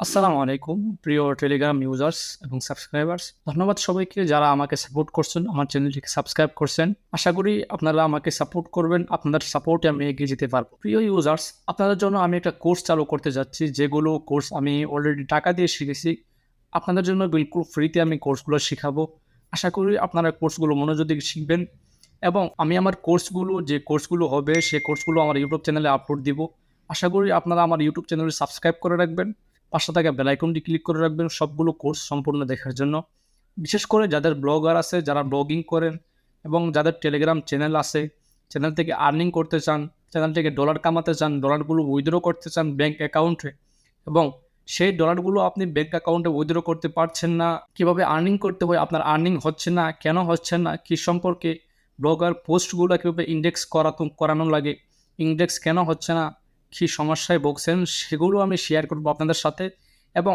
আসসালামু আলাইকুম প্রিয় টেলিগ্রাম ইউজার্স এবং সাবস্ক্রাইবার্স। ধন্যবাদ সবাইকে যারা আমাকে সাপোর্ট করছেন, আমার চ্যানেলটিকে সাবস্ক্রাইব করছেন। আশা করি আপনারা আমাকে সাপোর্ট করবেন, আপনাদের সাপোর্টে আমি এগিয়ে যেতে পারবো। প্রিয় ইউজার্স, আপনাদের জন্য আমি একটা কোর্স চালু করতে যাচ্ছি, যেগুলো কোর্স আমি অলরেডি টাকা দিয়ে শিখেছি। আপনাদের জন্য বিলকুল ফ্রিতে আমি কোর্সগুলো শিখাবো। আশা করি আপনারা কোর্সগুলো মনোযোগ দিয়ে শিখবেন এবং আমি আমার কোর্সগুলো হবে, সেই কোর্সগুলো আমার ইউটিউব চ্যানেলে আপলোড দিব। আশা করি আপনারা আমার ইউটিউব চ্যানেলে সাবস্ক্রাইব করে রাখবেন, পাশে থাকা বেল আইকনটি ক্লিক করে রাখবেন সবগুলো কোর্স সম্পূর্ণ দেখার জন্য। বিশেষ করে যাদের ব্লগার আছে, যারা ব্লগিং করেন এবং যাদের টেলিগ্রাম চ্যানেল আছে, চ্যানেল থেকে আর্নিং করতে চান, চ্যানেল থেকে ডলার কামাতে চান, ডলারগুলো উইথড্র করতে চান ব্যাঙ্ক অ্যাকাউন্টে, এবং সেই ডলারগুলো আপনি ব্যাঙ্ক অ্যাকাউন্টে উইথড্র করতে পারছেন না, কিভাবে আর্নিং করতে হয়, আপনার আর্নিং হচ্ছে না, কেন হচ্ছে না, কী সম্পর্কে ব্লগার পোস্টগুলো কীভাবে ইন্ডেক্স করানো লাগে, ইন্ডেক্স কেন হচ্ছে না, কী সমস্যায় ভুগছেন, সেগুলো আমি শেয়ার করবো আপনাদের সাথে। এবং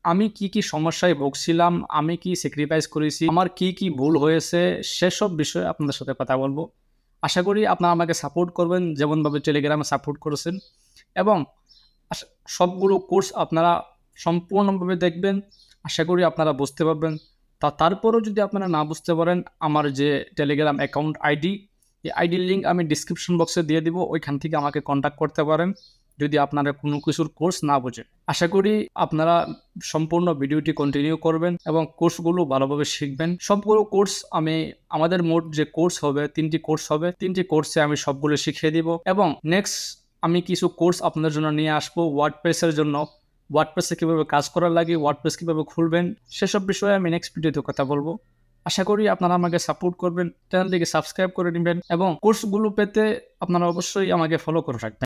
আমি কি সমস্যায় ভুগছিলাম, আমি কি স্যাক্রিফাইস করেছি, আমার কি ভুল হয়েছে, সেসব বিষয়ে আপনাদের সাথে কথা বলবো। আশা করি আপনারা আমাকে সাপোর্ট করবেন যেমনভাবে টেলিগ্রামে সাপোর্ট করেছেন, এবং সবগুলো কোর্স আপনারা সম্পূর্ণভাবে দেখবেন। আশা করি আপনারা বুঝতে পারবেন। তারপরেও যদি আপনারা না বুঝতে পারেন, আমার যে টেলিগ্রাম অ্যাকাউন্ট আইডি, এই আইডির লিঙ্ক আমি ডিসক্রিপশন বক্সে দিয়ে দিব, ওইখান থেকে আমাকে কন্ট্যাক্ট করতে পারেন যদি আপনারা কোনো কিছুর কোর্স না বোঝেন। আশা করি আপনারা সম্পূর্ণ ভিডিওটি কন্টিনিউ করবেন এবং কোর্সগুলো ভালোভাবে শিখবেন। সবগুলো কোর্স আমাদের মোট যে কোর্স হবে, 3টি কোর্স হবে, 3টি কোর্সে আমি সবগুলো শিখিয়ে দিব। এবং নেক্সট আমি কিছু কোর্স আপনাদের জন্য নিয়ে আসবো ওয়ার্ডপ্রেসের জন্য। ওয়ার্ডপ্রেসে কীভাবে কাজ করা লাগে, ওয়ার্ডপ্রেস কীভাবে খুলবেন, সেসব বিষয়ে আমি নেক্সট ভিডিওতে কথা বলবো। আশা করি আপনারা আমাকে সাপোর্ট করবেন, চ্যানেলটিকে সাবস্ক্রাইব করে নেবেন এবং কোর্সগুলো পেতে আপনারা অবশ্যই আমাকে ফলো করে রাখবেন।